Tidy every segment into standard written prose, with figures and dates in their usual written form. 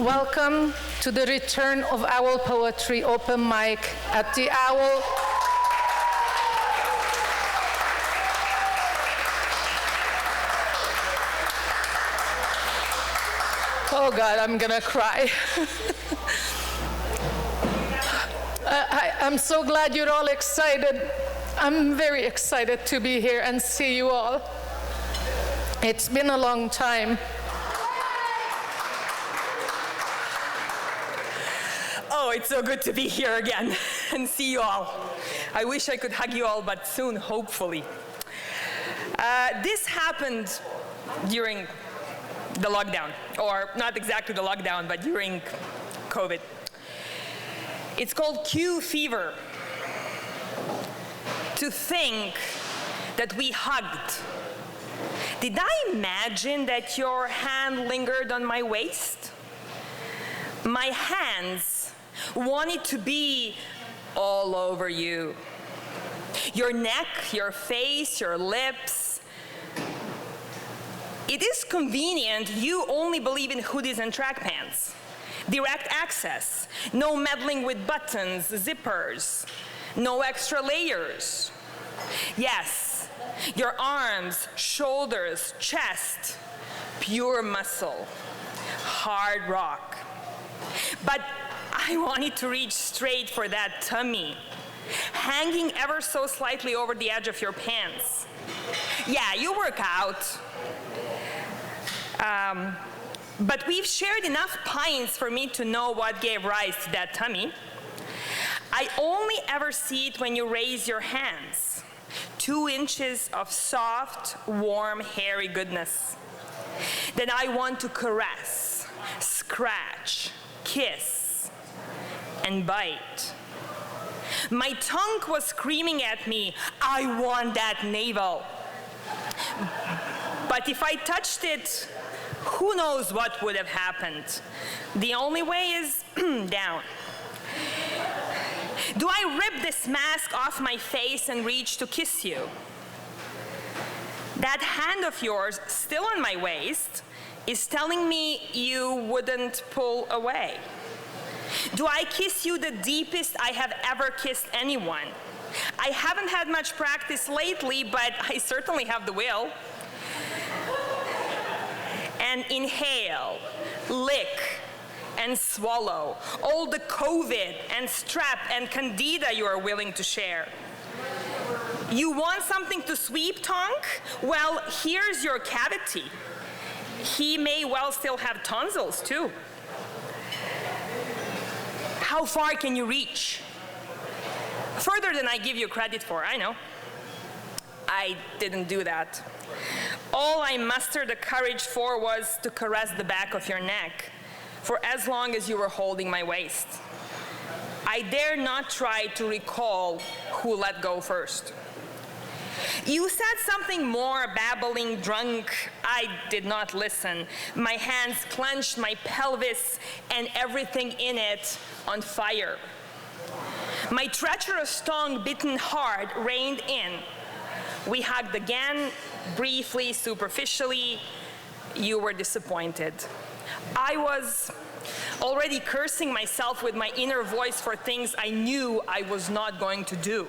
Welcome to the return of Owl Poetry Open Mic at the Owl. Oh God, I'm gonna cry. I'm so glad you're all excited. I'm very excited to be here and see you all. It's been a long time. Oh, it's so good to be here again and see you all. I wish I could hug you all, but soon, hopefully. This happened during the lockdown, or not exactly the lockdown, but during COVID. It's called Q fever. To think that we hugged. Did I imagine that your hand lingered on my waist? My hands wanted to be all over you. Your neck, your face, your lips. It is convenient you only believe in hoodies and track pants. Direct access, no meddling with buttons, zippers, no extra layers. Yes, your arms, shoulders, chest, pure muscle, hard rock. But I wanted to reach straight for that tummy, hanging ever so slightly over the edge of your pants. Yeah, you work out. But we've shared enough pints for me to know what gave rise to that tummy. I only ever see it when you raise your hands. 2 inches of soft, warm, hairy goodness. Then I want to caress, scratch, kiss, and bite. My tongue was screaming at me, I want that navel. But if I touched it, who knows what would have happened? The only way is down. Do I rip this mask off my face and reach to kiss you? That hand of yours, still on my waist, is telling me you wouldn't pull away. Do I kiss you the deepest I have ever kissed anyone? I haven't had much practice lately, but I certainly have the will. And inhale, lick, and swallow all the COVID and strep and candida you are willing to share. You want something to sweep, Tonk? Well, here's your cavity. He may well still have tonsils, too. How far can you reach? Further than I give you credit for, I know. I didn't do that. All I mustered the courage for was to caress the back of your neck for as long as you were holding my waist. I dare not try to recall who let go first. You said something more, babbling, drunk. I did not listen. My hands clenched, my pelvis, and everything in it on fire. My treacherous tongue, bitten hard, reined in. We hugged again, briefly, superficially. You were disappointed. I was already cursing myself with my inner voice for things I knew I was not going to do.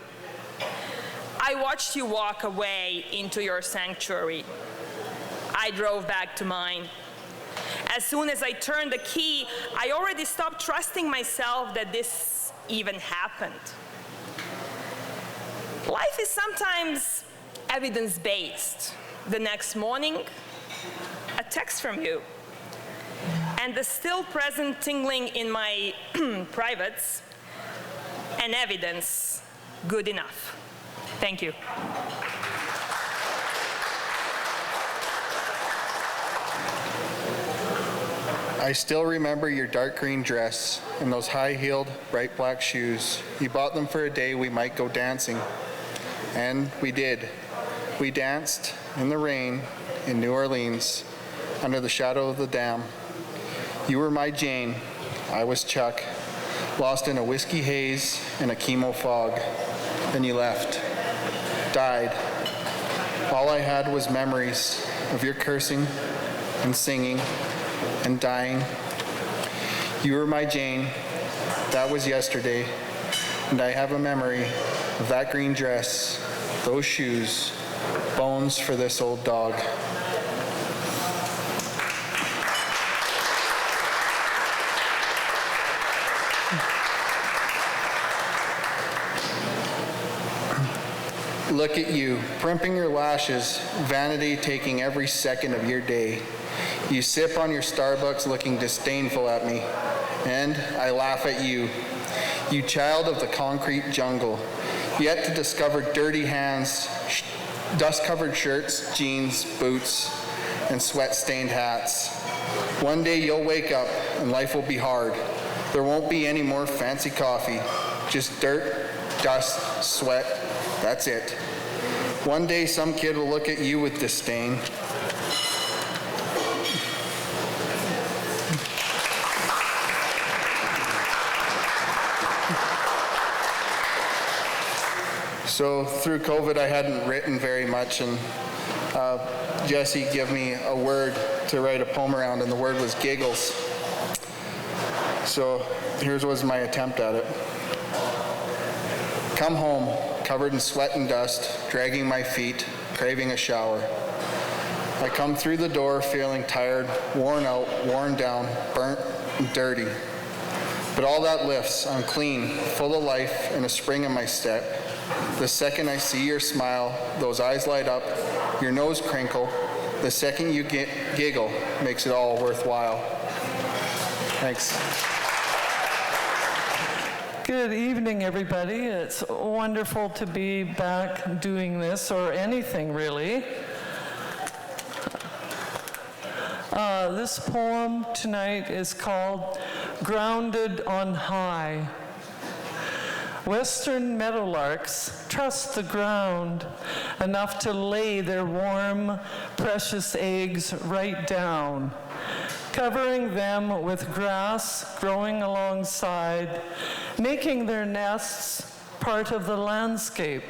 I watched you walk away into your sanctuary. I drove back to mine. As soon as I turned the key, I already stopped trusting myself that this even happened. Life is sometimes evidence-based. The next morning, a text from you, and the still present tingling in my privates, and evidence good enough. Thank you. I still remember your dark green dress and those high-heeled, bright black shoes. You bought them for a day we might go dancing. And we did. We danced in the rain in New Orleans under the shadow of the dam. You were my Jane. I was Chuck, lost in a whiskey haze and a chemo fog. Then you left. Died. All I had was memories of your cursing and singing and dying. You were my Jane. That was yesterday. And I have a memory of that green dress, those shoes, bones for this old dog. Look at you, primping your lashes, vanity taking every second of your day. You sip on your Starbucks looking disdainful at me, and I laugh at you. You child of the concrete jungle, yet to discover dirty hands, dust-covered shirts, jeans, boots, and sweat-stained hats. One day you'll wake up and life will be hard. There won't be any more fancy coffee, just dirt, dust, sweat, that's it. One day some kid will look at you with disdain. So through COVID, I hadn't written very much, and Jesse gave me a word to write a poem around, and the word was giggles. So here's was my attempt at it. Come home, covered in sweat and dust, dragging my feet, craving a shower. I come through the door feeling tired, worn out, worn down, burnt, and dirty. But all that lifts, I'm clean, full of life, and a spring in my step. The second I see your smile, those eyes light up, your nose crinkle, the second you giggle makes it all worthwhile. Thanks. Good evening, everybody. It's wonderful to be back doing this, or anything really. This poem tonight is called Grounded on High. Western meadowlarks trust the ground enough to lay their warm, precious eggs right down, covering them with grass growing alongside, making their nests part of the landscape,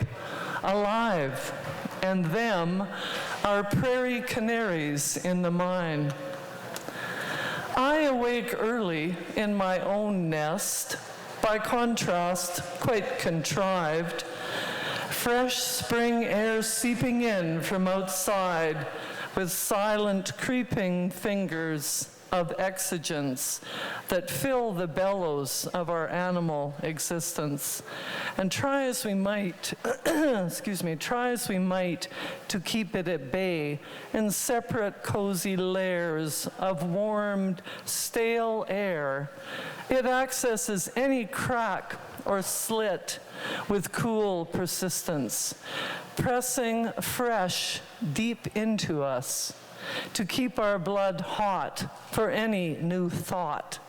alive, and them are prairie canaries in the mine. I awake early in my own nest, by contrast, quite contrived. Fresh spring air seeping in from outside with silent creeping fingers of exigence that fill the bellows of our animal existence. And try as we might, try as we might to keep it at bay in separate cozy layers of warmed, stale air, it accesses any crack or slit with cool persistence, pressing fresh deep into us to keep our blood hot for any new thought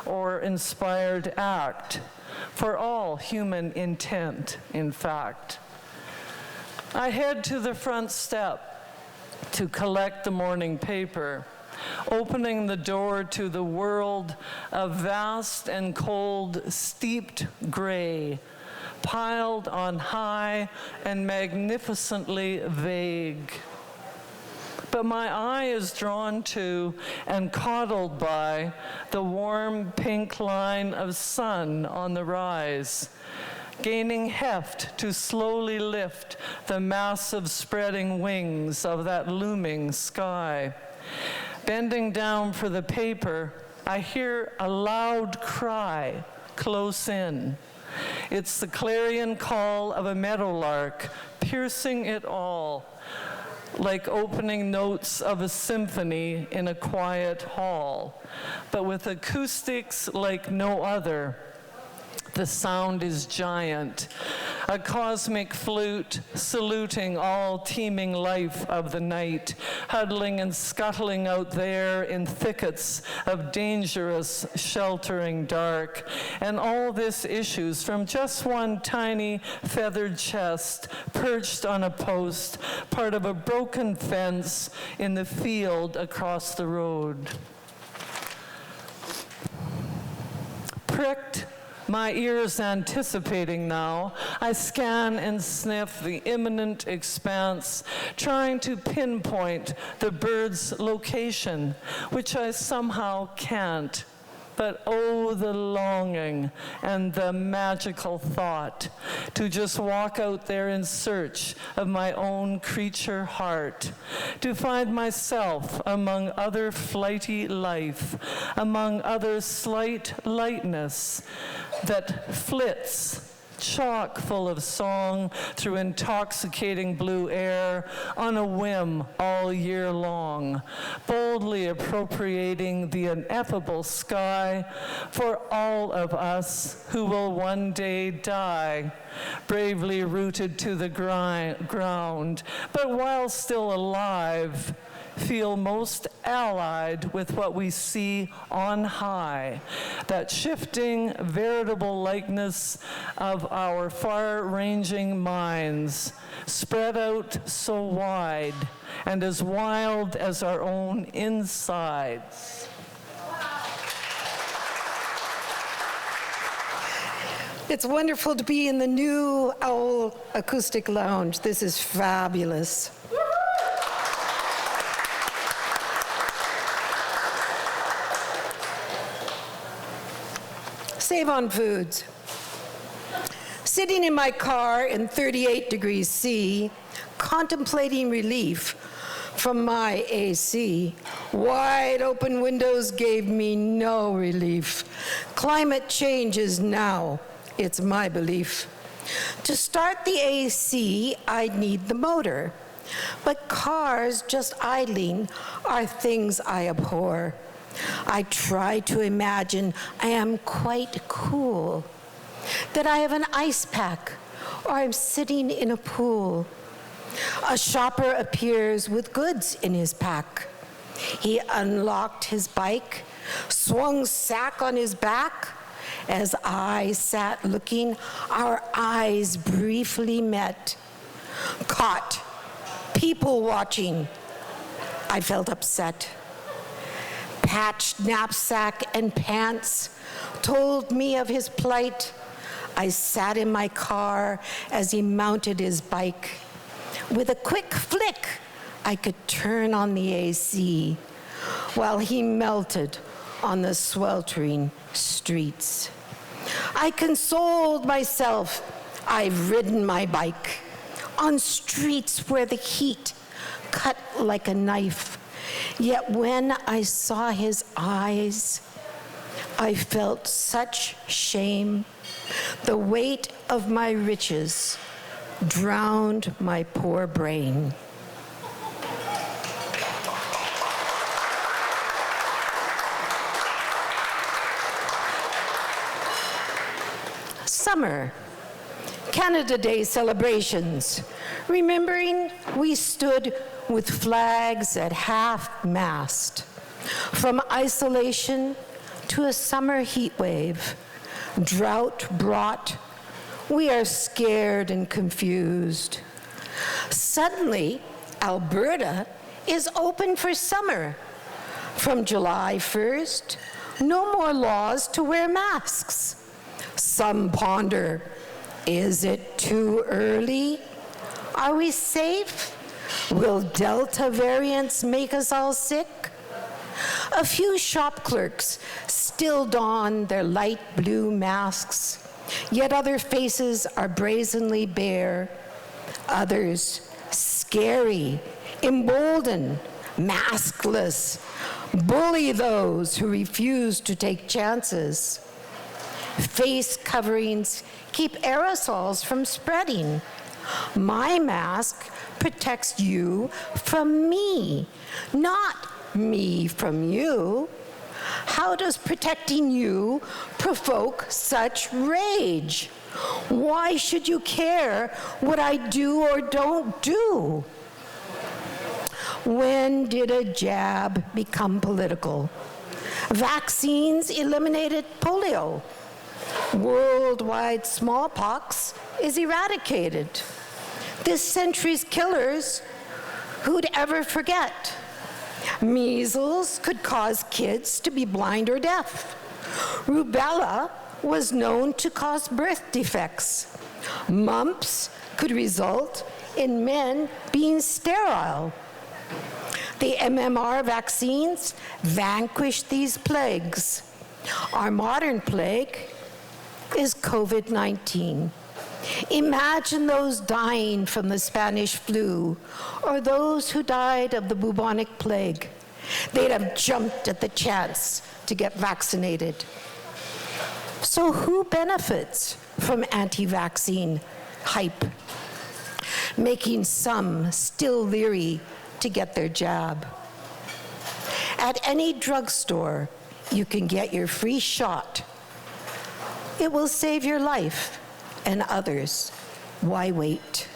or inspired act, for all human intent, in fact. I head to the front step to collect the morning paper, opening the door to the world of vast and cold, steeped gray, piled on high and magnificently vague. But my eye is drawn to and coddled by the warm pink line of sun on the rise, gaining heft to slowly lift the massive spreading wings of that looming sky. Bending down for the paper, I hear a loud cry close in. It's the clarion call of a meadowlark, piercing it all, like opening notes of a symphony in a quiet hall, but with acoustics like no other. The sound is giant, a cosmic flute saluting all teeming life of the night, huddling and scuttling out there in thickets of dangerous, sheltering dark. And all this issues from just one tiny feathered chest perched on a post, part of a broken fence in the field across the road. Pricked, my ears anticipating now, I scan and sniff the imminent expanse, trying to pinpoint the bird's location, which I somehow can't. But oh, the longing and the magical thought to just walk out there in search of my own creature heart, to find myself among other flighty life, among other slight lightness that flits chock full of song through intoxicating blue air on a whim all year long, boldly appropriating the ineffable sky for all of us who will one day die, bravely rooted to the ground, but while still alive, feel most allied with what we see on high, that shifting, veritable likeness of our far-ranging minds, spread out so wide and as wild as our own insides. It's wonderful to be in the new Owl Acoustic Lounge. This is fabulous. Save on foods. Sitting in my car in 38 degrees C, contemplating relief from my AC, wide open windows gave me no relief. Climate change is now, it's my belief. To start the AC, I'd need the motor, but cars just idling are things I abhor. I try to imagine I am quite cool, that I have an ice pack, or I'm sitting in a pool. A shopper appears with goods in his pack. He unlocked his bike, swung sack on his back. As I sat looking, our eyes briefly met. Caught, people watching. I felt upset. Patched knapsack and pants told me of his plight. I sat in my car as he mounted his bike. With a quick flick, I could turn on the AC while he melted on the sweltering streets. I consoled myself. I've ridden my bike on streets where the heat cut like a knife. Yet when I saw his eyes, I felt such shame. The weight of my riches drowned my poor brain. Summer, Canada Day celebrations. Remembering we stood with flags at half-mast. From isolation to a summer heat wave, drought brought, we are scared and confused. Suddenly, Alberta is open for summer. From July 1st, no more laws to wear masks. Some ponder, is it too early? Are we safe? Will Delta variants make us all sick? A few shop clerks still don their light blue masks, yet other faces are brazenly bare. Others, scary, emboldened, maskless, bully those who refuse to take chances. Face coverings keep aerosols from spreading. My mask protects you from me, not me from you. How does protecting you provoke such rage? Why should you care what I do or don't do? When did a jab become political? Vaccines eliminated polio. Worldwide smallpox is eradicated. This century's killers, who'd ever forget? Measles could cause kids to be blind or deaf. Rubella was known to cause birth defects. Mumps could result in men being sterile. The MMR vaccines vanquished these plagues. Our modern plague is COVID-19. Imagine those dying from the Spanish flu or those who died of the bubonic plague. They'd have jumped at the chance to get vaccinated. So who benefits from anti-vaccine hype, making some still leery to get their jab? At any drugstore, you can get your free shot. It will save your life and others. Why wait?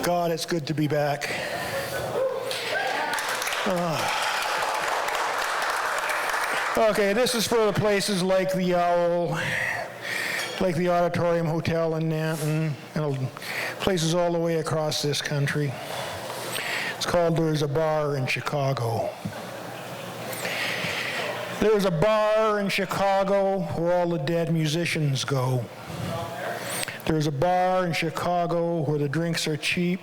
God, it's good to be back. Okay, this is for the places like the Owl, like the Auditorium Hotel in Nanton, and places all the way across this country. It's called There's a Bar in Chicago. There's a bar in Chicago where all the dead musicians go. There's a bar in Chicago where the drinks are cheap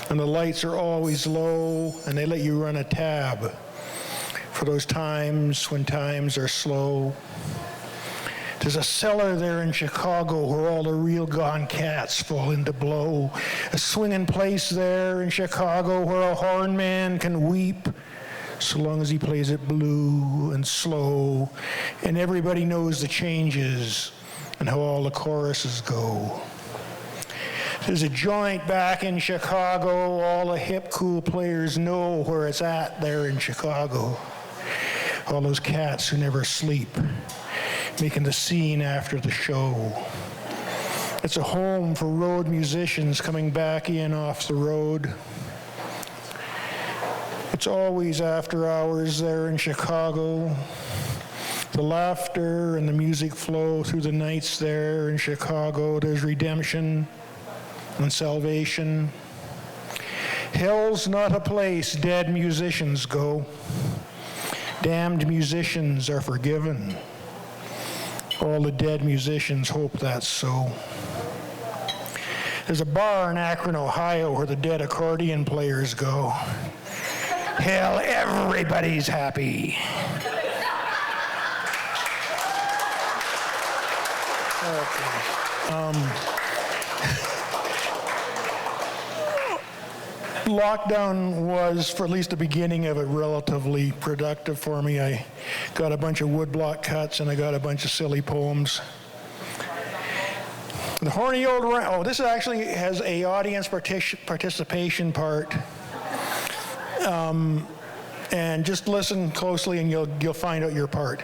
and the lights are always low and they let you run a tab for those times when times are slow. There's a cellar there in Chicago where all the real gone cats fall into blow. A swinging place there in Chicago where a horn man can weep so long as he plays it blue and slow, and everybody knows the changes and how all the choruses go. There's a joint back in Chicago, all the hip, cool players know where it's at there in Chicago. All those cats who never sleep, making the scene after the show. It's a home for road musicians coming back in off the road. It's always after hours there in Chicago. The laughter and the music flow through the nights there in Chicago. There's redemption and salvation. Hell's not a place dead musicians go. Damned musicians are forgiven. All the dead musicians hope that's so. There's a bar in Akron, Ohio where the dead accordion players go. Hell, everybody's happy. Lockdown was, for at least the beginning of it, relatively productive for me. I got a bunch of woodblock cuts and I got a bunch of silly poems. The horny old this actually has a audience participation part. And just listen closely and you'll find out your part.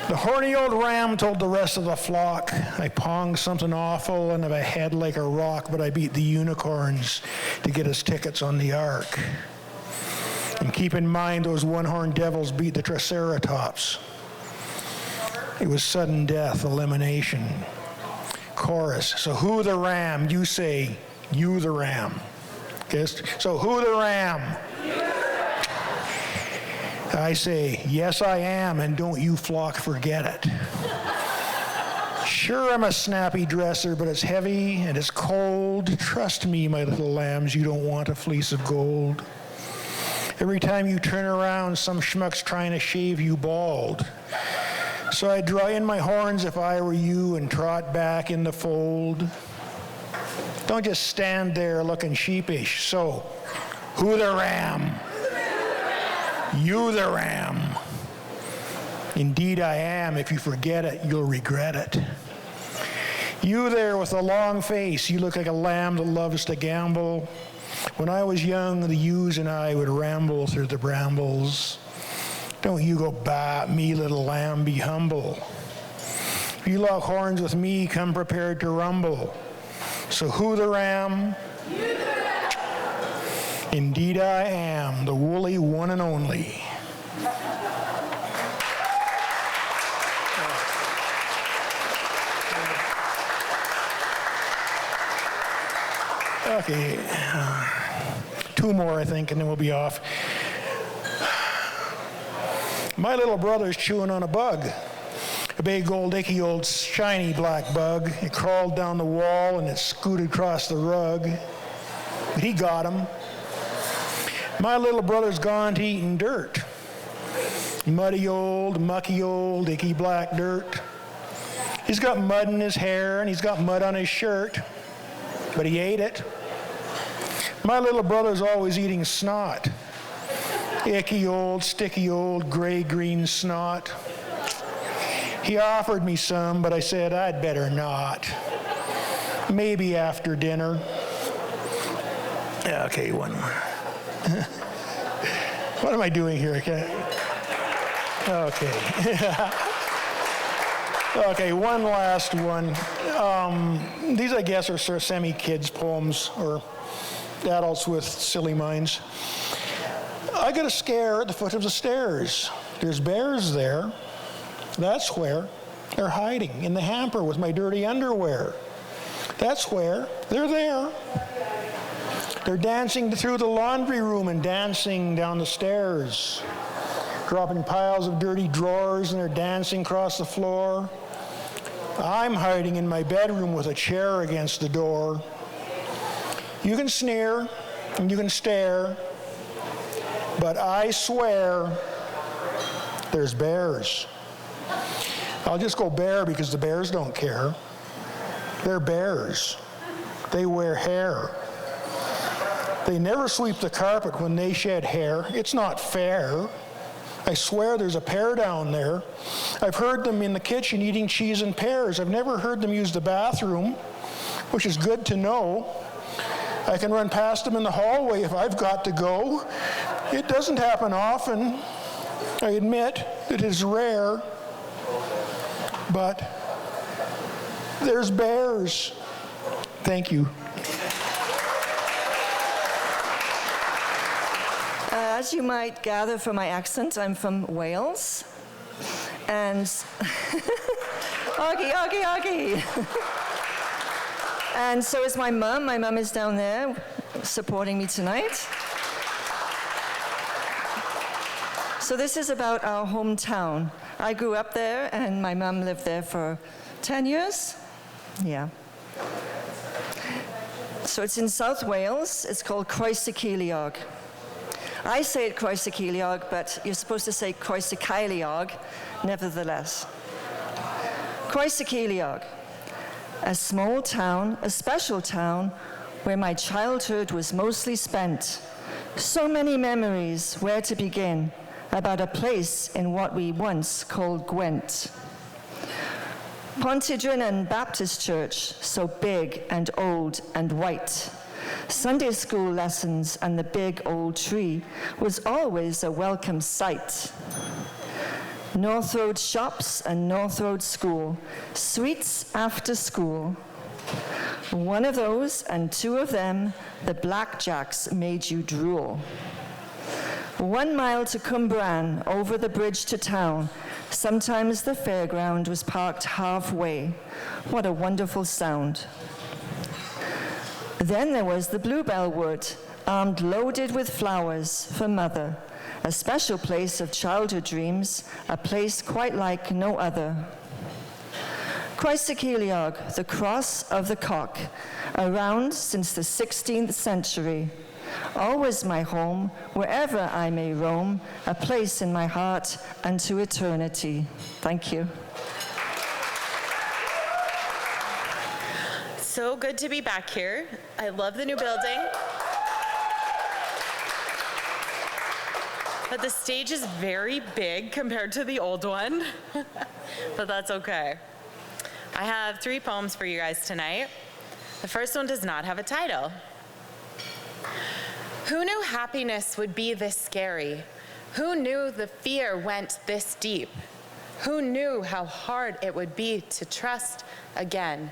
The horny old ram told the rest of the flock, I ponged something awful and have a head like a rock, but I beat the unicorns to get us tickets on the ark. And keep in mind those one-horned devils beat the triceratops. It was sudden death, elimination. Chorus, so who the ram? You say, you the ram. Okay, so who the ram? I say, yes, I am, and don't you flock forget it. Sure, I'm a snappy dresser, but it's heavy and it's cold. Trust me, my little lambs, you don't want a fleece of gold. Every time you turn around, some schmuck's trying to shave you bald. So I'd draw in my horns if I were you and trot back in the fold. Don't just stand there looking sheepish. So, who the ram? You the ram. Indeed I am. If you forget it, you'll regret it. You there with a long face, you look like a lamb that loves to gamble. When I was young, the ewes and I would ramble through the brambles. Don't you go bah, me little lamb, be humble. If you lock horns with me, come prepared to rumble. So who the ram? You the ram. Indeed I am, the woolly one and only. Okay, 2 more, I think, and then we'll be off. My little brother's chewing on a bug. A big old, icky old, shiny black bug. It crawled down the wall and it scooted across the rug. He got him. My little brother's gone to eating dirt. Muddy old, mucky old, icky black dirt. He's got mud in his hair and he's got mud on his shirt, but he ate it. My little brother's always eating snot. Icky old, sticky old, gray-green snot. He offered me some, but I said I'd better not. Maybe after dinner. Okay, one more. What am I doing here? Okay. Okay, one last one. These, I guess, are sort of semi-kids poems or adults with silly minds. I got a scare at the foot of the stairs. There's bears there. That's where they're hiding, in the hamper with my dirty underwear. That's where they're there. They're dancing through the laundry room and dancing down the stairs, dropping piles of dirty drawers, and they're dancing across the floor. I'm hiding in my bedroom with a chair against the door. You can sneer and you can stare, but I swear there's bears. I'll just go bear because the bears don't care. They're bears. They wear hair. They never sweep the carpet when they shed hair. It's not fair. I swear there's a pair down there. I've heard them in the kitchen eating cheese and pears. I've never heard them use the bathroom, which is good to know. I can run past them in the hallway if I've got to go. It doesn't happen often. I admit it is rare. But there's bears. Thank you. As you might gather from my accent, I'm from Wales. And Augie. And so is my mum. My mum is down there supporting me tonight. So this is about our hometown. I grew up there, and my mum lived there for 10 years. Yeah. So it's in South Wales. It's called Croesy-Ceiliog. I say it Croesy-Ceiliog, but you're supposed to say Croesy-Ceiliog, nevertheless. Croesy-Ceiliog, a small town, a special town, where my childhood was mostly spent. So many memories, where to begin, about a place in what we once called Gwent. Pontydryn Baptist Church, so big and old and white. Sunday school lessons and the big old tree was always a welcome sight. North Road shops and North Road school, sweets after school. One of those and 2 of them, the blackjacks made you drool. 1 mile to Cumbran, over the bridge to town. Sometimes the fairground was parked halfway. What a wonderful sound. Then there was the Bluebell Wood, armed loaded with flowers for mother. A special place of childhood dreams, a place quite like no other. Croesy-Ceiliog, the cross of the cock, around since the 16th century. Always my home, wherever I may roam, a place in my heart unto eternity. Thank you. So good to be back here. I love the new building. But the stage is very big compared to the old one, but that's okay. I have 3 poems for you guys tonight. The first one does not have a title. Who knew happiness would be this scary? Who knew the fear went this deep? Who knew how hard it would be to trust again?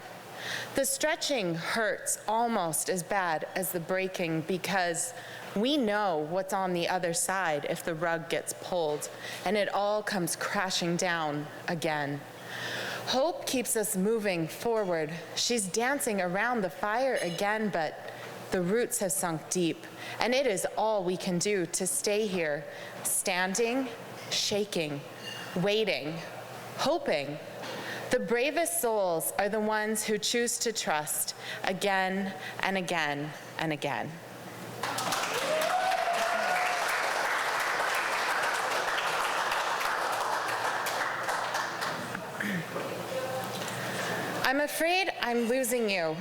The stretching hurts almost as bad as the breaking because we know what's on the other side if the rug gets pulled and it all comes crashing down again. Hope keeps us moving forward. She's dancing around the fire again, but The roots have sunk deep, and it is all we can do to stay here, standing, shaking, waiting, hoping. The bravest souls are the ones who choose to trust again and again and again. I'm afraid I'm losing you.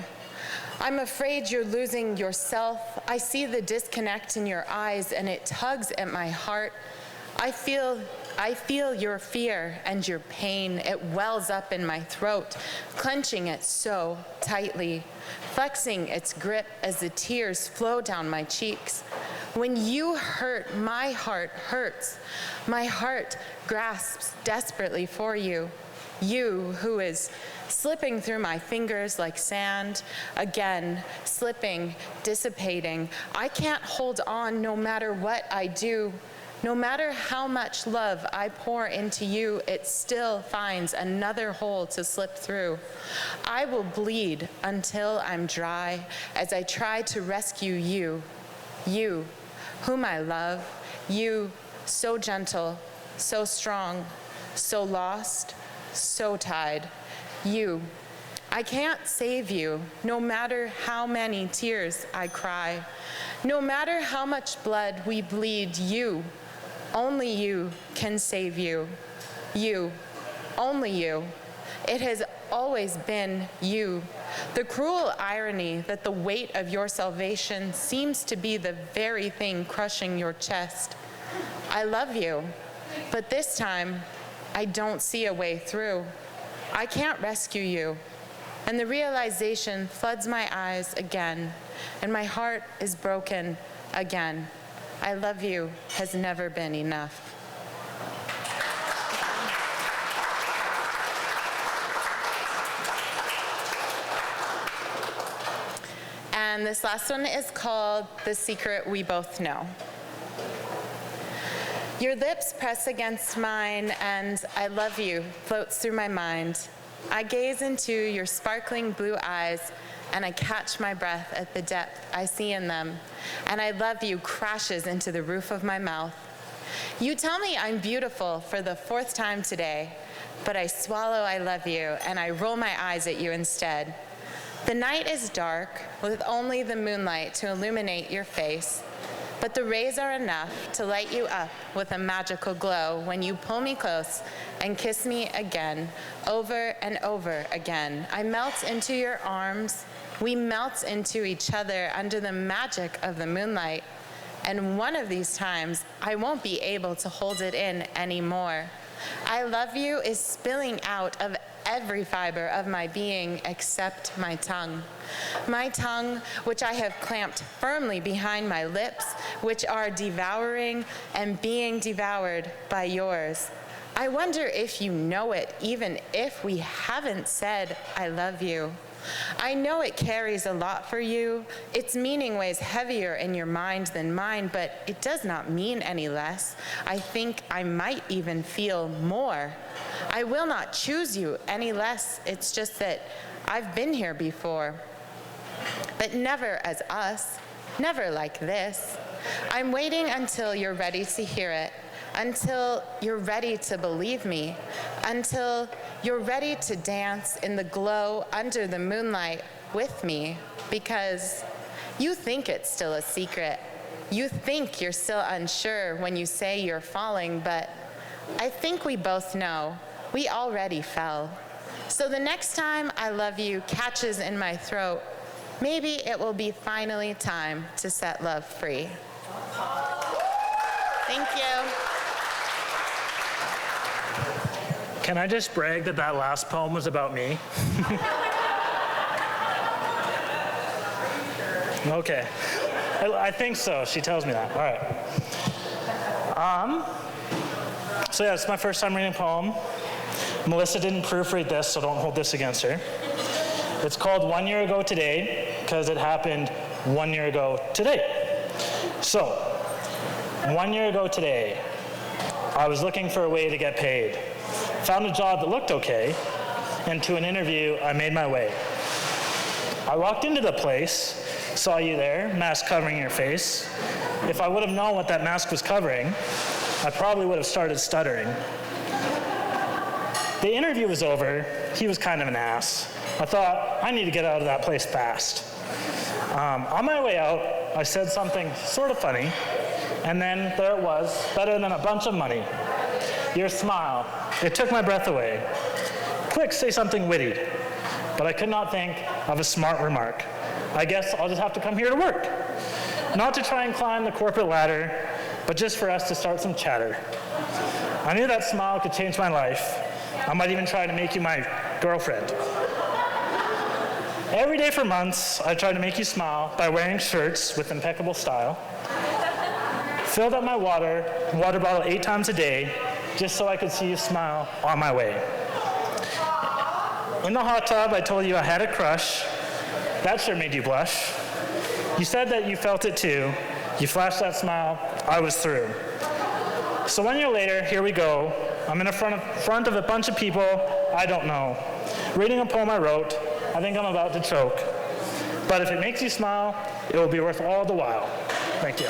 I'm afraid you're losing yourself. I see the disconnect in your eyes and it tugs at my heart. I feel your fear and your pain. It wells up in my throat, clenching it so tightly, flexing its grip as the tears flow down my cheeks. When you hurt, my heart hurts. My heart grasps desperately for you. You who is slipping through my fingers like sand, again, slipping, dissipating. I can't hold on no matter what I do. No matter how much love I pour into you, it still finds another hole to slip through. I will bleed until I'm dry as I try to rescue you, you whom I love, you so gentle, so strong, so lost, so tied. You. I can't save you, no matter how many tears I cry, no matter how much blood we bleed. You, only you can save you. You, only you. It has always been you. The cruel irony that the weight of your salvation seems to be the very thing crushing your chest. I love you, but this time I don't see a way through. I can't rescue you, and the realization floods my eyes again, and my heart is broken again. I love you has never been enough. And this last one is called The Secret We Both Know. Your lips press against mine, and I love you floats through my mind. I gaze into your sparkling blue eyes, and I catch my breath at the depth I see in them, and I love you crashes into the roof of my mouth. You tell me I'm beautiful for the 4th time today, but I swallow I love you, and I roll my eyes at you instead. The night is dark, with only the moonlight to illuminate your face. But the rays are enough to light you up with a magical glow when you pull me close and kiss me again, over and over again. I melt into your arms. We melt into each other under the magic of the moonlight. And one of these times, I won't be able to hold it in anymore. I love you is spilling out of every fiber of my being except my tongue. My tongue, which I have clamped firmly behind my lips, which are devouring and being devoured by yours. I wonder if you know it, even if we haven't said I love you. I know it carries a lot for you. Its meaning weighs heavier in your mind than mine, but it does not mean any less. I think I might even feel more. I will not choose you any less. It's just that I've been here before, but never as us, never like this. I'm waiting until you're ready to hear it, until you're ready to believe me, until you're ready to dance in the glow under the moonlight with me, because you think it's still a secret. You think you're still unsure when you say you're falling, but I think we both know we already fell. So the next time I love you catches in my throat, maybe it will be finally time to set love free. Thank you. Can I just brag that that last poem was about me? Okay. I think so. She tells me that. All right. So yeah, it's my first time reading a poem. Melissa didn't proofread this, so don't hold this against her. It's called 1 Year Ago Today, because it happened 1 year ago today. So, 1 year ago today, I was looking for a way to get paid. Found a job that looked okay, and to an interview, I made my way. I walked into the place, saw you there, mask covering your face. If I would have known what that mask was covering, I probably would have started stuttering. The interview was over. He was kind of an ass. I thought, I need to get out of that place fast. On my way out, I said something sort of funny, and then there it was, better than a bunch of money. Your smile. It took my breath away. Quick, say something witty. But I could not think of a smart remark. I guess I'll just have to come here to work. Not to try and climb the corporate ladder, but just for us to start some chatter. I knew that smile could change my life. I might even try to make you my girlfriend. Every day for months, I tried to make you smile by wearing shirts with impeccable style. Filled up my water bottle 8 times a day, just so I could see you smile on my way. In the hot tub, I told you I had a crush. That sure made you blush. You said that you felt it too. You flashed that smile. I was through. So 1 year later, here we go. I'm in front of a bunch of people I don't know, reading a poem I wrote. I think I'm about to choke. But if it makes you smile, it will be worth all the while. Thank you.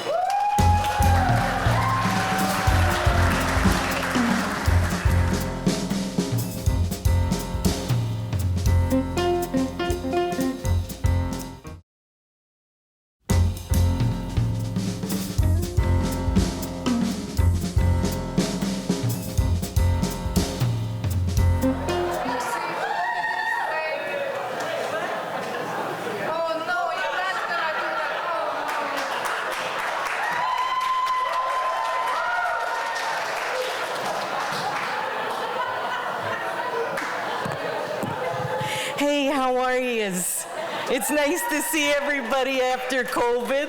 Hey, how are yous? It's nice to see everybody after COVID.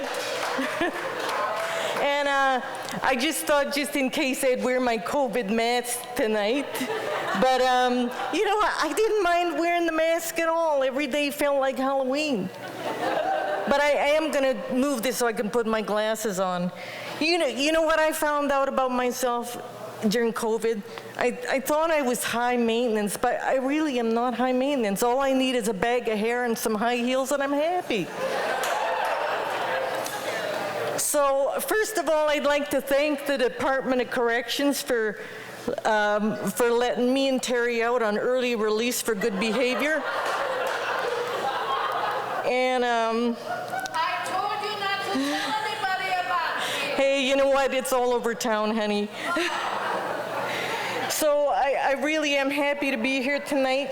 And I just thought, just in case, I'd wear my COVID mask tonight. But, you know, I didn't mind wearing the mask at all. Every day felt like Halloween. But I am going to move this so I can put my glasses on. You know what I found out about myself during COVID? I thought I was high maintenance, but I really am not high maintenance. All I need is a bag of hair and some high heels, and I'm happy. So, first of all, I'd like to thank the Department of Corrections for letting me and Teri out on early release for good behavior. And I told you not to tell anybody about it. hey, you know what? It's all over town, honey. So I really am happy to be here tonight.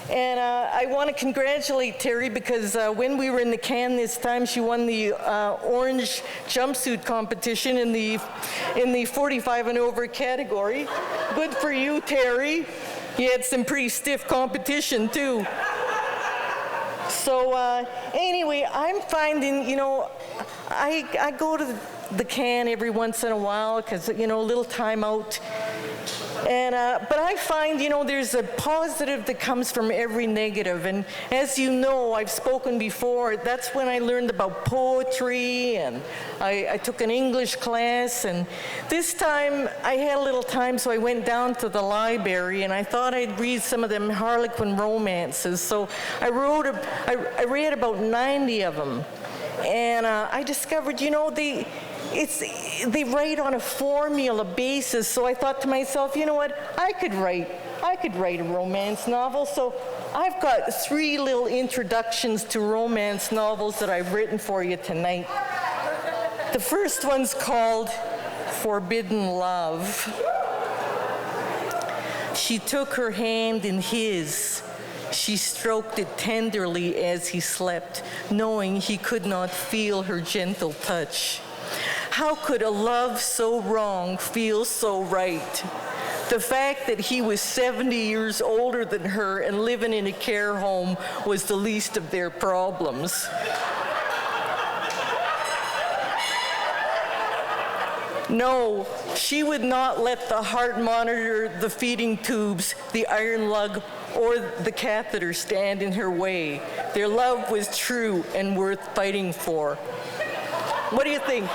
And I want to congratulate Teri because when we were in the can this time, she won the orange jumpsuit competition in the 45 and over category. Good for you, Teri. You had some pretty stiff competition, too. So anyway, I'm finding, you know, I go to the can every once in a while because, you know, a little time out. And, but I find, you know, there's a positive that comes from every negative. And as you know, I've spoken before, that's when I learned about poetry, and I took an English class. And this time I had a little time, so I went down to the library, and I thought I'd read some of them Harlequin romances. So I read about 90 of them. And I discovered, you know, they write on a formula basis, so I thought to myself, you know what, I could write a romance novel. So I've got 3 little introductions to romance novels that I've written for you tonight. The first one's called Forbidden Love. She took her hand in his. She stroked it tenderly as he slept, knowing he could not feel her gentle touch. How could a love so wrong feel so right? The fact that he was 70 years older than her and living in a care home was the least of their problems. No, she would not let the heart monitor, the feeding tubes, the iron lug, or the catheter stand in her way. Their love was true and worth fighting for. What do you think?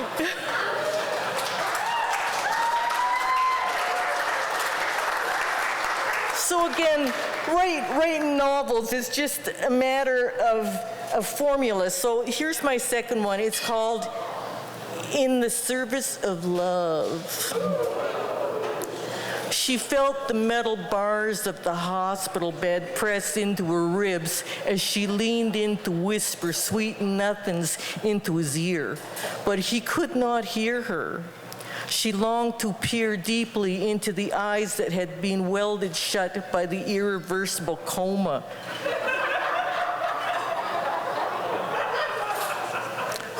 So again, writing novels is just a matter of a formula. So here's my second one. It's called In the Service of Love. She felt the metal bars of the hospital bed press into her ribs as she leaned in to whisper sweet nothings into his ear, but he could not hear her. She longed to peer deeply into the eyes that had been welded shut by the irreversible coma.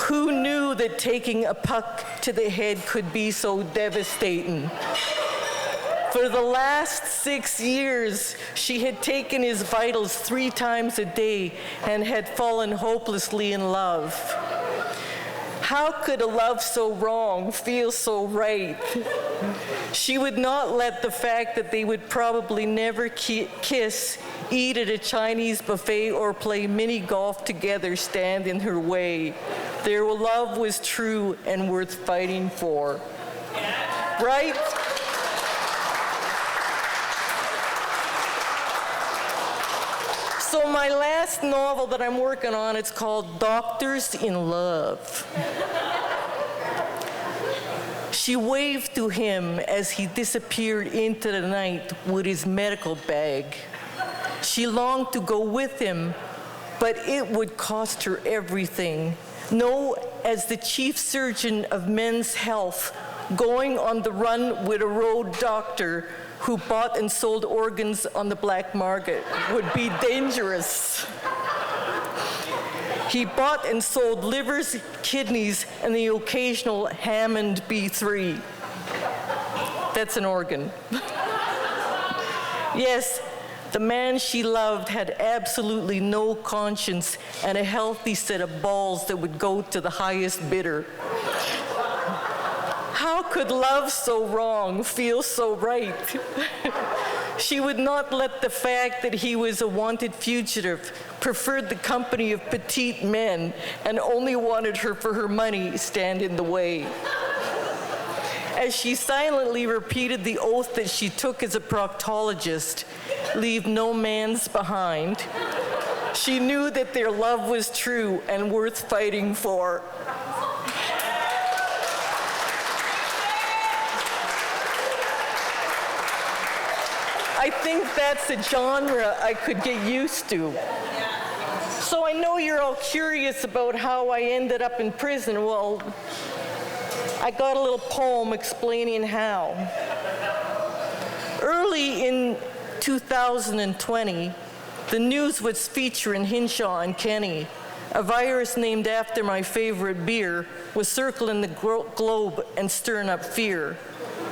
Who knew that taking a puck to the head could be so devastating? For the last 6 years, she had taken his vitals 3 times a day and had fallen hopelessly in love. How could a love so wrong feel so right? She would not let the fact that they would probably never kiss, eat at a Chinese buffet, or play mini golf together stand in her way. Their love was true and worth fighting for. Right? So my last novel that I'm working on, it's called Doctors in Love. She waved to him as he disappeared into the night with his medical bag. She longed to go with him, but it would cost her everything. No, as the chief surgeon of men's health, going on the run with a road doctor who bought and sold organs on the black market would be dangerous. He bought and sold livers, kidneys, and the occasional Hammond B3. That's an organ. Yes, the man she loved had absolutely no conscience and a healthy set of balls that would go to the highest bidder. How could love so wrong feel so right? She would not let the fact that he was a wanted fugitive, preferred the company of petite men, and only wanted her for her money stand in the way. As she silently repeated the oath that she took as a proctologist, leave no man's behind, she knew that their love was true and worth fighting for. I think that's a genre I could get used to. So I know you're all curious about how I ended up in prison. Well, I got a little poem explaining how. Early in 2020, the news was featuring Hinshaw and Kenny. A virus named after my favorite beer was circling the globe and stirring up fear.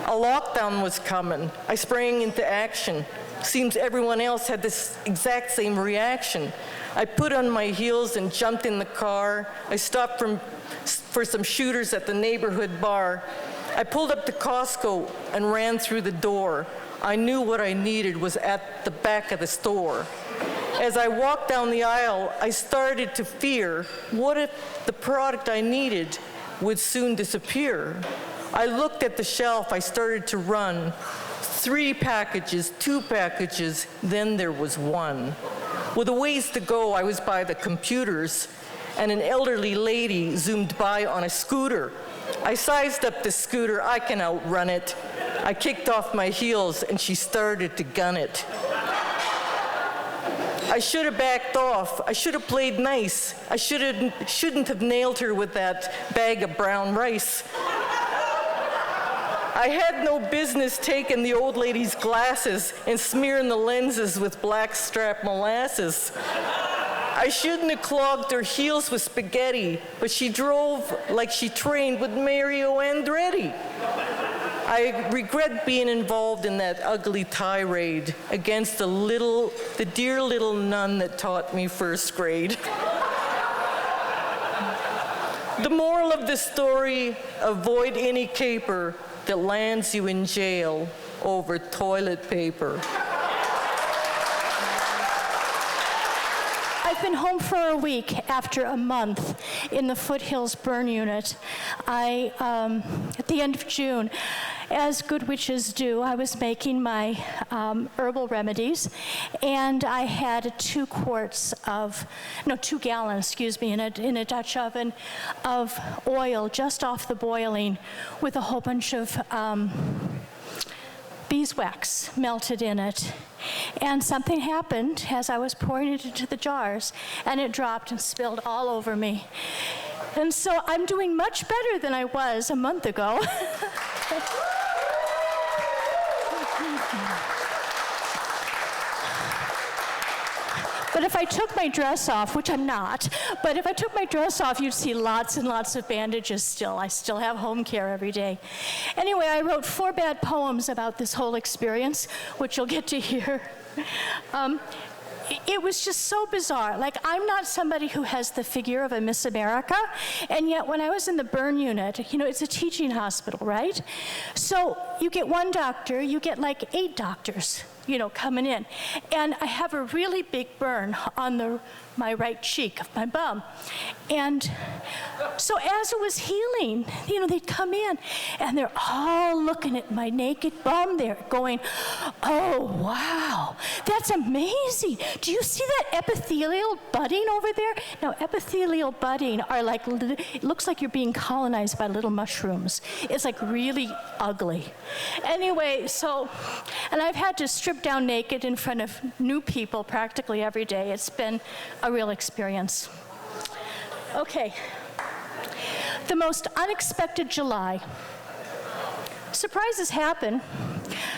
A lockdown was coming. I sprang into action. Seems everyone else had this exact same reaction. I put on my heels and jumped in the car. I stopped for some shooters at the neighborhood bar. I pulled up to Costco and ran through the door. I knew what I needed was at the back of the store. As I walked down the aisle, I started to fear, what if the product I needed would soon disappear? I looked at the shelf, I started to run. 3 packages, 2 packages, then there was one. With a ways to go, I was by the computers, and an elderly lady zoomed by on a scooter. I sized up the scooter, I can outrun it. I kicked off my heels, and she started to gun it. I should have backed off. I should have played nice. I shouldn't have nailed her with that bag of brown rice. I had no business taking the old lady's glasses and smearing the lenses with blackstrap molasses. I shouldn't have clogged her heels with spaghetti, but she drove like she trained with Mario Andretti. I regret being involved in that ugly tirade against the dear little nun that taught me first grade. The moral of the story, avoid any caper that lands you in jail over toilet paper. I've been home for a week after a month in the Foothills Burn Unit at the end of June. as good witches do, I was making my herbal remedies, and I had 2 gallons, in a Dutch oven of oil just off the boiling with a whole bunch of beeswax melted in it. And something happened as I was pouring it into the jars, and it dropped and spilled all over me. And so I'm doing much better than I was a month ago. But if I took my dress off, which I'm not, but if I took my dress off, you'd see lots and lots of bandages still. I still have home care every day. Anyway, I wrote 4 bad poems about this whole experience, which you'll get to hear. It was just so bizarre. Like, I'm not somebody who has the figure of a Miss America, and yet when I was in the burn unit, it's a teaching hospital, right? So you get 1 doctor, you get like 8 doctors, coming in. And I have a really big burn on my right cheek of my bum. And so as it was healing, they'd come in and they're all looking at my naked bum there going, oh, wow, that's amazing. Do you see that epithelial budding over there? Now, epithelial budding are like, it looks like you're being colonized by little mushrooms. It's like really ugly. Anyway, and I've had to strip down naked in front of new people practically every day. It's been a real experience. Okay. The most unexpected July. Surprises happen.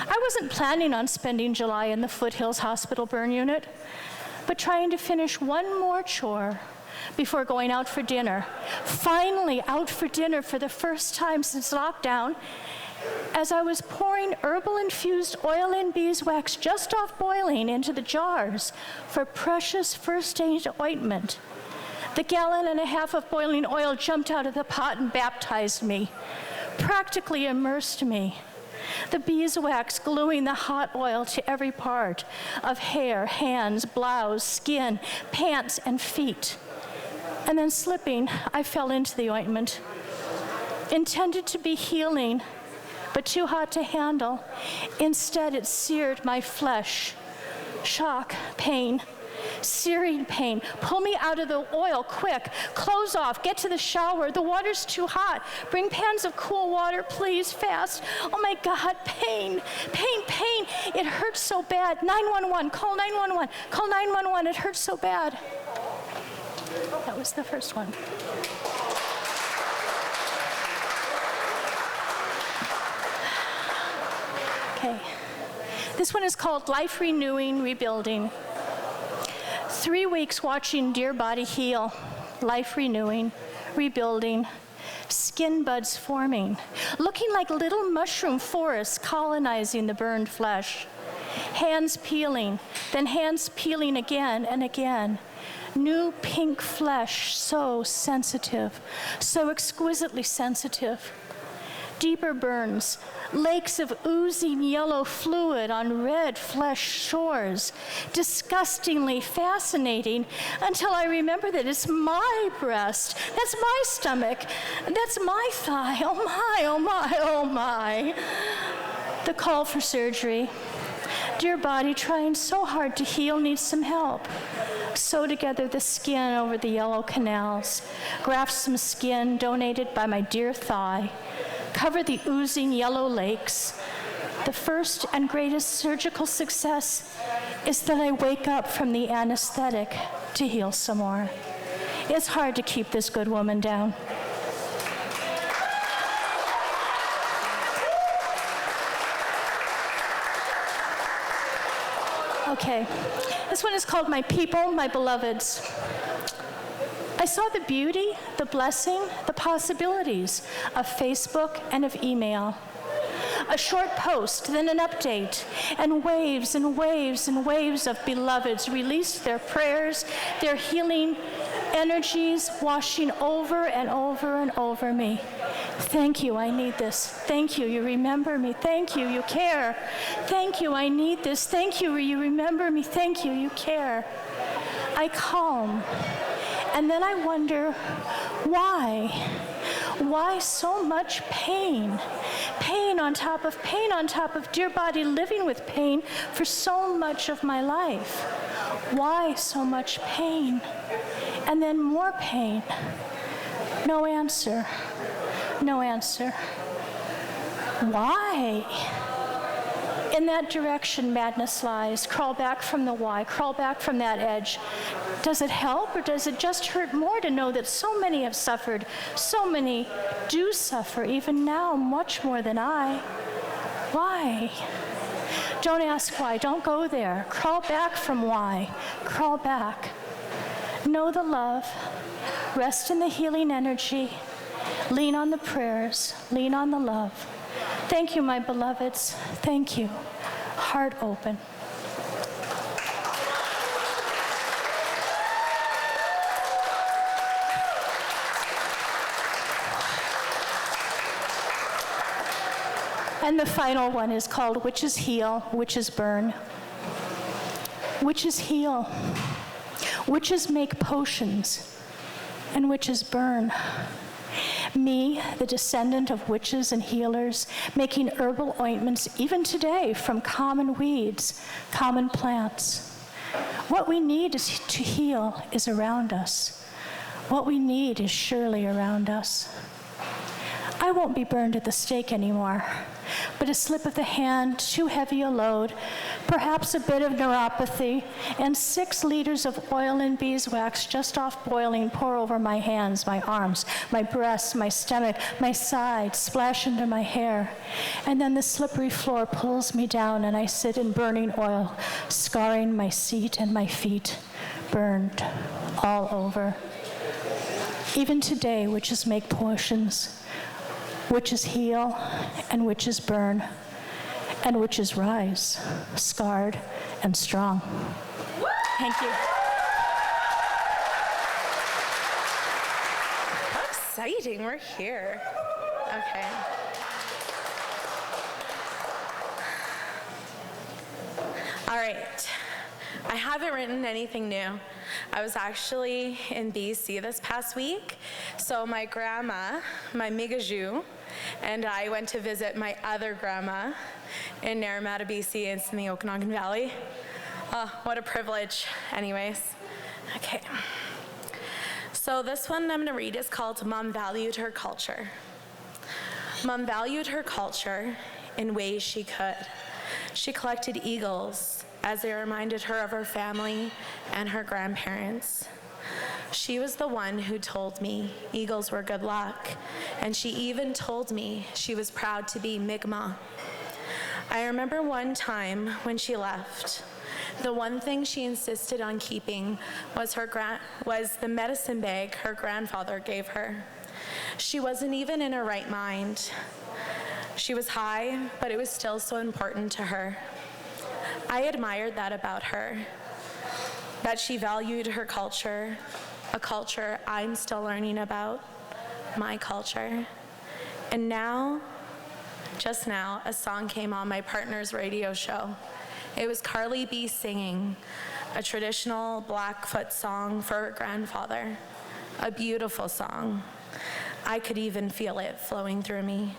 I wasn't planning on spending July in the Foothills Hospital burn unit, but trying to finish one more chore before going out for dinner. Finally out for dinner for the first time since lockdown, as I was pouring herbal-infused oil and beeswax just off boiling into the jars for precious first-aid ointment. The 1.5 gallons of boiling oil jumped out of the pot and baptized me, practically immersed me. The beeswax gluing the hot oil to every part of hair, hands, blouse, skin, pants, and feet. And then slipping, I fell into the ointment. Intended to be healing, but too hot to handle. Instead, it seared my flesh. Shock, pain, searing pain. Pull me out of the oil, quick. Clothes off, get to the shower. The water's too hot. Bring pans of cool water, please, fast. Oh my God, pain, pain, pain. It hurts so bad. 911, call 911. Call 911, it hurts so bad. That was the first one. Okay. This one is called Life Renewing, Rebuilding. 3 weeks watching dear body heal, life renewing, rebuilding, skin buds forming, looking like little mushroom forests colonizing the burned flesh. Hands peeling, then hands peeling again and again. New pink flesh, so sensitive, so exquisitely sensitive. Deeper burns, lakes of oozing yellow fluid on red flesh shores, disgustingly fascinating until I remember that it's my breast, that's my stomach, that's my thigh, oh my, oh my, oh my. The call for surgery. Dear body, trying so hard to heal, needs some help. Sew together the skin over the yellow canals, graft some skin donated by my dear thigh, cover the oozing yellow lakes. The first and greatest surgical success is that I wake up from the anesthetic to heal some more. It's hard to keep this good woman down. Okay, this one is called My People, My Beloveds. I saw the beauty, the blessing, the possibilities of Facebook and of email. A short post, then an update, and waves and waves and waves of beloveds released their prayers, their healing energies washing over and over and over me. Thank you, I need this. Thank you, you remember me. Thank you, you care. Thank you, I need this. Thank you, you remember me. Thank you, you care. I calm. And then I wonder, why? Why so much pain? Pain on top of pain on top of dear body living with pain for so much of my life. Why so much pain? And then more pain. No answer. No answer. Why? In that direction, madness lies. Crawl back from the why. Crawl back from that edge. Does it help, or does it just hurt more to know that so many have suffered? So many do suffer, even now, much more than I. Why? Don't ask why. Don't go there. Crawl back from why. Crawl back. Know the love. Rest in the healing energy. Lean on the prayers. Lean on the love. Thank you, my beloveds. Thank you. Heart open. And the final one is called Witches Heal, Witches Burn. Witches heal. Witches make potions, and witches burn. Me, the descendant of witches and healers, making herbal ointments even today from common weeds, common plants. What we need to heal is around us. What we need is surely around us. I won't be burned at the stake anymore, but a slip of the hand, too heavy a load, perhaps a bit of neuropathy, and 6 liters of oil and beeswax just off boiling pour over my hands, my arms, my breasts, my stomach, my sides, splash into my hair. And then the slippery floor pulls me down and I sit in burning oil, scarring my seat and my feet, burned all over. Even today, witches make potions. Witches heal, and witches burn, and witches rise, scarred and strong. Thank you. How exciting, we're here. Okay. All right, I haven't written anything new. I was actually in BC this past week, so my grandma, my Migaju, and I went to visit my other grandma in Naramata, BC. It's in the Okanagan Valley. Oh, what a privilege. Anyways, okay. So this one I'm going to read is called Mom Valued Her Culture. Mom valued her culture in ways she could. She collected eagles as they reminded her of her family and her grandparents. She was the one who told me eagles were good luck, and she even told me she was proud to be Mi'kmaq. I remember one time when she left, the one thing she insisted on keeping was the medicine bag her grandfather gave her. She wasn't even in her right mind. She was high, but it was still so important to her. I admired that about her, that she valued her culture, a culture I'm still learning about, my culture. And now, just now, a song came on my partner's radio show. It was Carly B singing a traditional Blackfoot song for her grandfather, a beautiful song. I could even feel it flowing through me.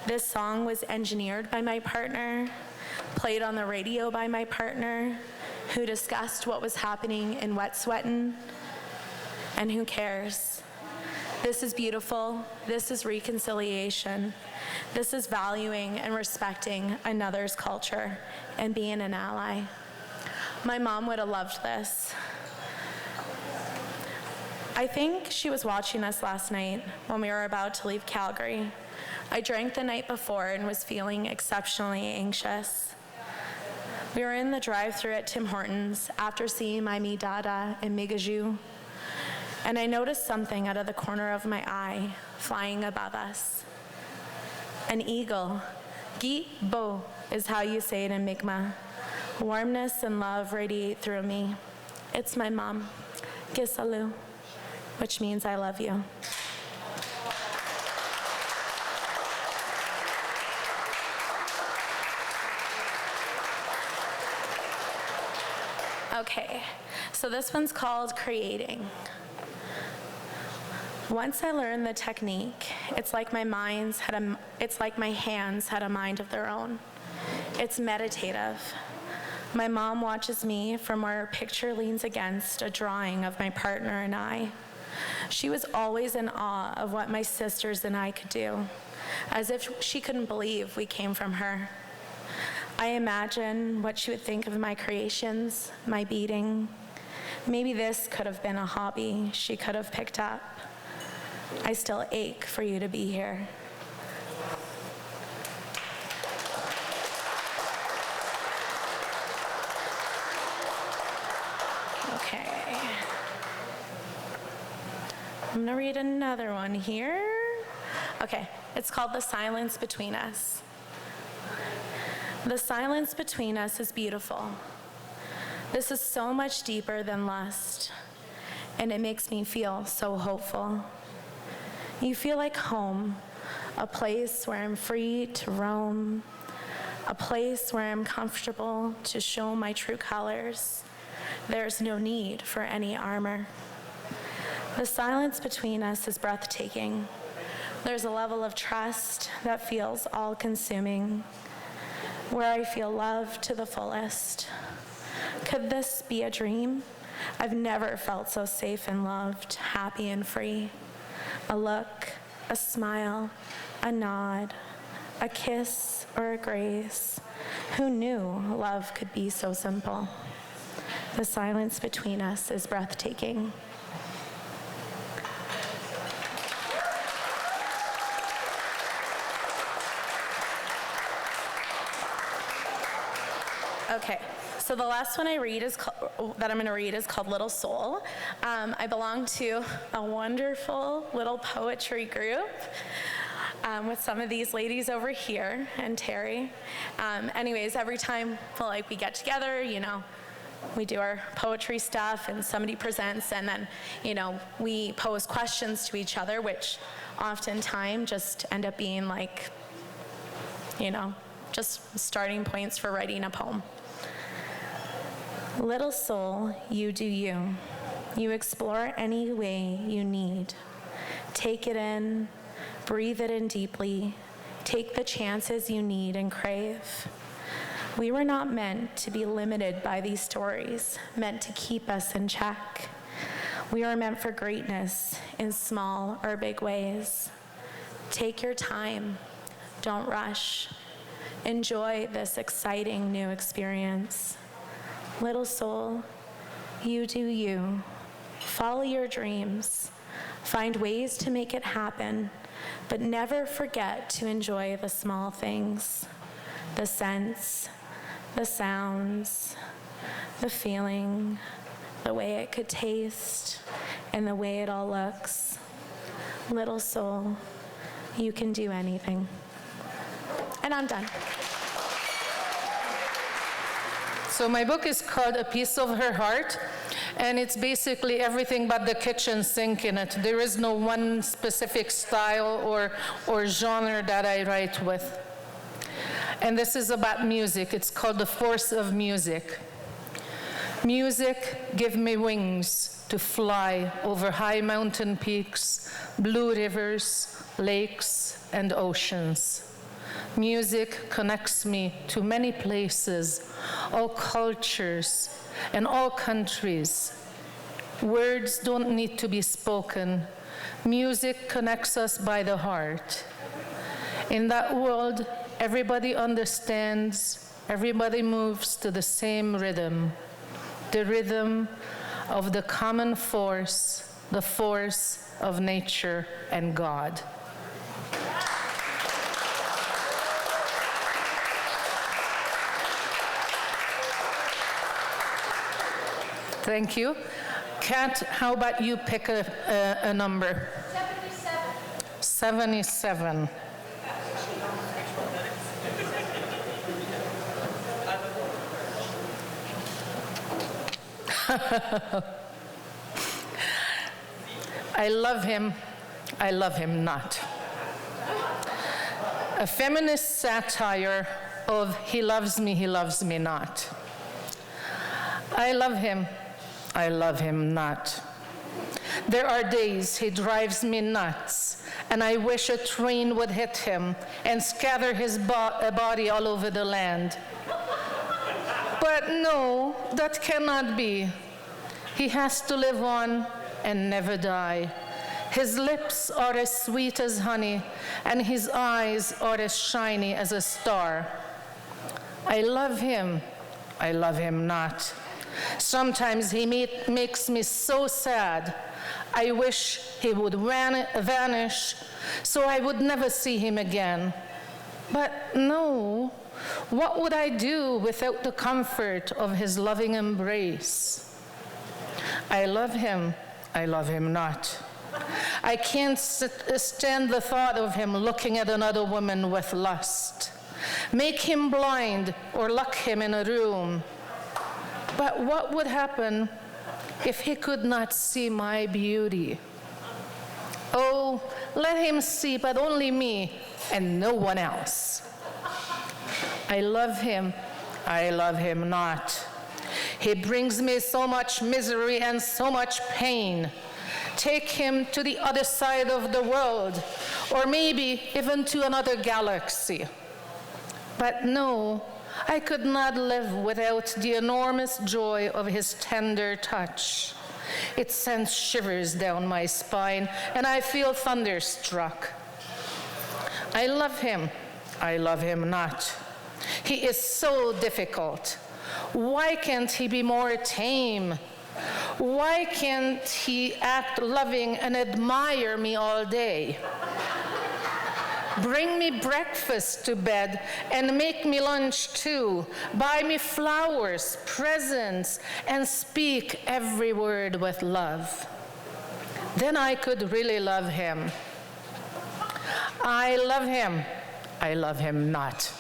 This song was engineered by my partner, played on the radio by my partner, who discussed what was happening in Wet'suwet'en, and who cares? This is beautiful. This is reconciliation. This is valuing and respecting another's culture and being an ally. My mom would have loved this. I think she was watching us last night when we were about to leave Calgary. I drank the night before and was feeling exceptionally anxious. We were in the drive-thru at Tim Hortons after seeing my Midada and Migaju, and I noticed something out of the corner of my eye flying above us. An eagle. Gi bo is how you say it in Mi'kmaq. Warmness and love radiate through me. It's my mom, Gisalu, which means I love you. Okay, so this one's called Creating. Once I learned the technique, it's like my hands had a mind of their own. It's meditative. My mom watches me from where her picture leans against a drawing of my partner and I. She was always in awe of what my sisters and I could do, as if she couldn't believe we came from her. I imagine what she would think of my creations, my beading. Maybe this could have been a hobby she could have picked up. I still ache for you to be here. Okay. I'm gonna read another one here. Okay, it's called The Silence Between Us. The silence between us is beautiful. This is so much deeper than lust, and it makes me feel so hopeful. You feel like home, a place where I'm free to roam, a place where I'm comfortable to show my true colors. There's no need for any armor. The silence between us is breathtaking. There's a level of trust that feels all-consuming, where I feel love to the fullest. Could this be a dream? I've never felt so safe and loved, happy and free. A look, a smile, a nod, a kiss or a grace. Who knew love could be so simple? The silence between us is breathtaking. Okay, so the last one that I'm going to read is called Little Soul. I belong to a wonderful little poetry group with some of these ladies over here and Teri. Anyways, every time we get together, we do our poetry stuff and somebody presents, and then we pose questions to each other, which oftentimes just end up being just starting points for writing a poem. Little soul, you do you. You explore any way you need. Take it in, breathe it in deeply. Take the chances you need and crave. We were not meant to be limited by these stories, meant to keep us in check. We are meant for greatness in small or big ways. Take your time, don't rush. Enjoy this exciting new experience. Little soul, you do you. Follow your dreams. Find ways to make it happen, but never forget to enjoy the small things, the scents, the sounds, the feeling, the way it could taste, and the way it all looks. Little soul, you can do anything. And I'm done. So my book is called A Piece of Her Heart, and it's basically everything but the kitchen sink in it. There is no one specific style or genre that I write with. And this is about music. It's called The Force of Music. Music, give me wings to fly over high mountain peaks, blue rivers, lakes, and oceans. Music connects me to many places, all cultures, and all countries. Words don't need to be spoken. Music connects us by the heart. In that world, everybody understands, everybody moves to the same rhythm, the rhythm of the common force, the force of nature and God. Thank you. Kat, how about you pick a number? 77. I love him not. A feminist satire of he loves me not. I love him not. There are days he drives me nuts, and I wish a train would hit him and scatter his body all over the land. But no, that cannot be. He has to live on and never die. His lips are as sweet as honey, and his eyes are as shiny as a star. I love him not. Sometimes he makes me so sad. I wish he would vanish so I would never see him again. But no, what would I do without the comfort of his loving embrace? I love him not. I can't stand the thought of him looking at another woman with lust. Make him blind or lock him in a room. But what would happen if he could not see my beauty? Oh, let him see, but only me and no one else. I love him not. He brings me so much misery and so much pain. Take him to the other side of the world, or maybe even to another galaxy. But no, I could not live without the enormous joy of his tender touch. It sends shivers down my spine, and I feel thunderstruck. I love him not. He is so difficult. Why can't he be more tame? Why can't he act loving and admire me all day? Bring me breakfast to bed and make me lunch too. Buy me flowers, presents, and speak every word with love. Then I could really love him. I love him not.